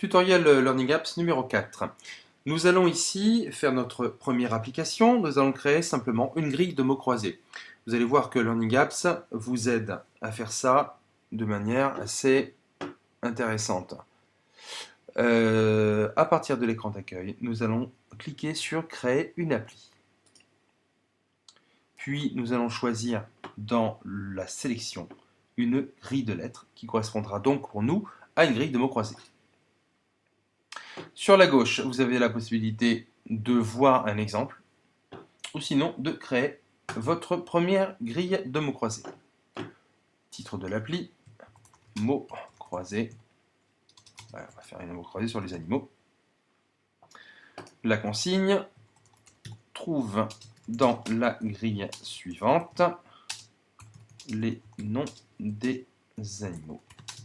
Tutoriel Learning Apps numéro 4. Nous allons ici faire notre première application. Nous allons créer simplement une grille de mots croisés. Vous allez voir que Learning Apps vous aide à faire ça de manière assez intéressante. À partir de l'écran d'accueil, nous allons cliquer sur Créer une appli. Puis nous allons choisir dans la sélection une grille de lettres qui correspondra donc pour nous à une grille de mots croisés. Sur la gauche, vous avez la possibilité de voir un exemple ou sinon de créer votre première grille de mots croisés. Titre de l'appli, mots croisés. Voilà, on va faire un mot croisé sur les animaux. La consigne, trouve dans la grille suivante les noms des animaux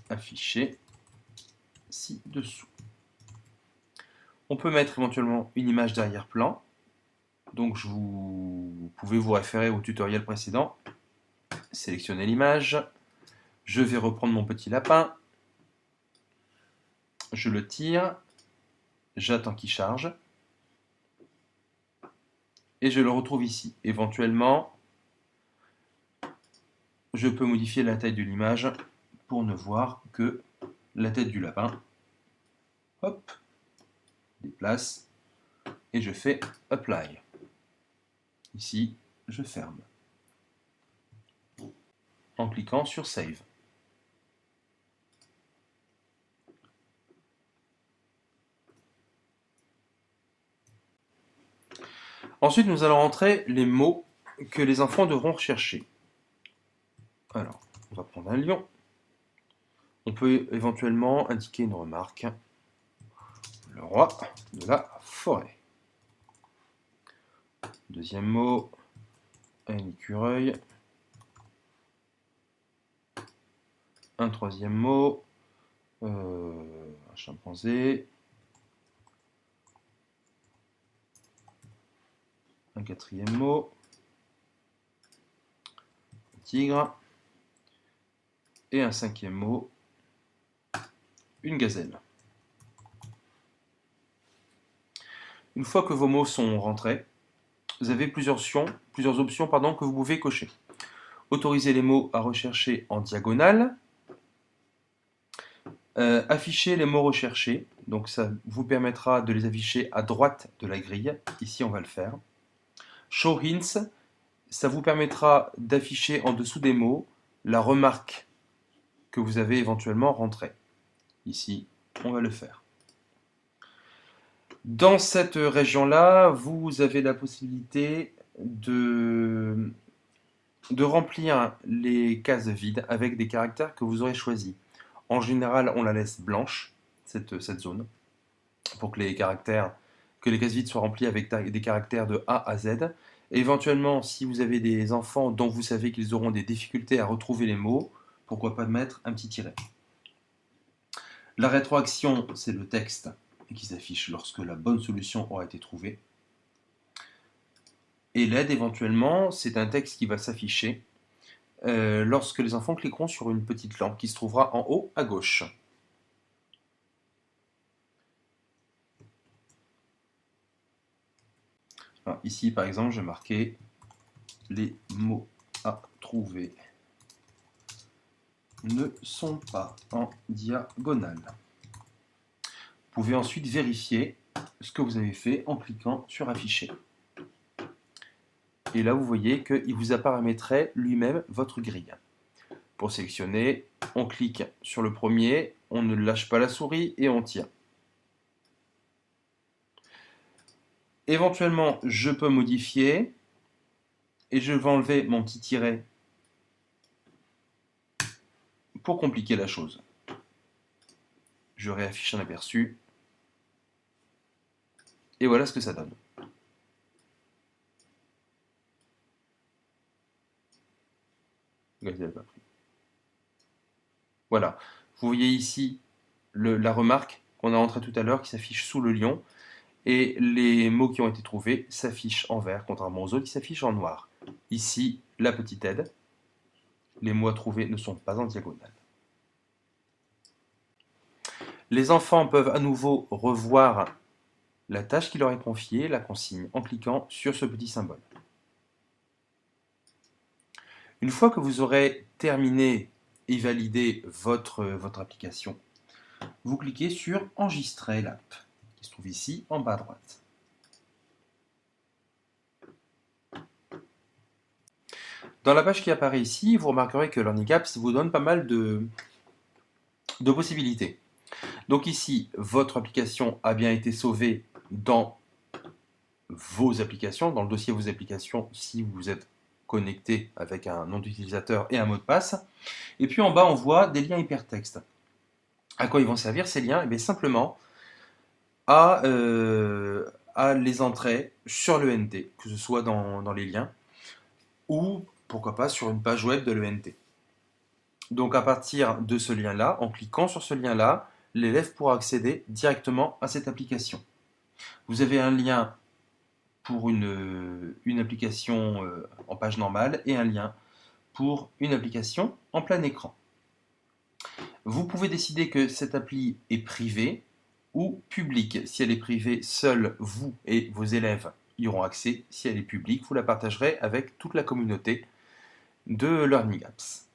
affichés ci-dessous. On peut mettre éventuellement une image d'arrière-plan. Donc vous pouvez vous référer au tutoriel précédent. Sélectionnez l'image. Je vais reprendre mon petit lapin. Je le tire. J'attends qu'il charge. Et je le retrouve ici. Éventuellement, je peux modifier la taille de l'image pour ne voir que la tête du lapin. Hop, déplace. Et je fais Apply. Ici, je ferme. En cliquant sur Save. Ensuite, nous allons rentrer les mots que les enfants devront rechercher. Alors, on va prendre un lion. On peut éventuellement indiquer une remarque. Le roi de la forêt. Deuxième mot, un écureuil. Un troisième mot, un chimpanzé. Un quatrième mot, un tigre. Et un cinquième mot, une gazelle. Une fois que vos mots sont rentrés, vous avez plusieurs options que vous pouvez cocher. Autoriser les mots à rechercher en diagonale. Afficher les mots recherchés. Donc ça vous permettra de les afficher à droite de la grille. Ici, on va le faire. Show hints. Ça vous permettra d'afficher en dessous des mots la remarque que vous avez éventuellement rentrée. Ici, on va le faire. Dans cette région-là, vous avez la possibilité de remplir les cases vides avec des caractères que vous aurez choisis. En général, on la laisse blanche, cette zone, pour que les cases vides soient remplies avec des caractères de A à Z. Et éventuellement, si vous avez des enfants dont vous savez qu'ils auront des difficultés à retrouver les mots, pourquoi pas mettre un petit tiret. La rétroaction, c'est le texte qui s'affiche lorsque la bonne solution aura été trouvée. Et l'aide, éventuellement, c'est un texte qui va s'afficher lorsque les enfants cliqueront sur une petite lampe qui se trouvera en haut à gauche. Alors, ici, par exemple, je vais marquer les mots à trouver ne sont pas en diagonale. Vous pouvez ensuite vérifier ce que vous avez fait en cliquant sur Afficher. Et là, vous voyez qu'il vous a paramétré lui-même votre grille. Pour sélectionner, on clique sur le premier, on ne lâche pas la souris et on tire. Éventuellement, je peux modifier et je vais enlever mon petit tiret pour compliquer la chose. Je réaffiche un aperçu et voilà ce que ça donne. Voilà, vous voyez ici la remarque qu'on a rentrée tout à l'heure qui s'affiche sous le lion et les mots qui ont été trouvés s'affichent en vert, contrairement aux autres qui s'affichent en noir. Ici, la petite aide, les mots à trouver ne sont pas en diagonale. Les enfants peuvent à nouveau revoir la tâche qui leur est confiée, la consigne, en cliquant sur ce petit symbole. Une fois que vous aurez terminé et validé votre application, vous cliquez sur Enregistrer l'app, qui se trouve ici en bas à droite. Dans la page qui apparaît ici, vous remarquerez que LearningApps vous donne pas mal de possibilités. Donc ici, votre application a bien été sauvée dans vos applications, dans le dossier vos applications, si vous êtes connecté avec un nom d'utilisateur et un mot de passe. Et puis en bas, on voit des liens hypertextes. À quoi ils vont servir ces liens? Eh bien, simplement à, les entrées sur l'ENT, que ce soit dans les liens, ou pourquoi pas sur une page web de l'ENT. Donc à partir de ce lien-là, en cliquant sur ce lien-là, l'élève pourra accéder directement à cette application. Vous avez un lien pour une application en page normale et un lien pour une application en plein écran. Vous pouvez décider que cette appli est privée ou publique. Si elle est privée, seuls vous et vos élèves y auront accès. Si elle est publique, vous la partagerez avec toute la communauté de Learning Apps.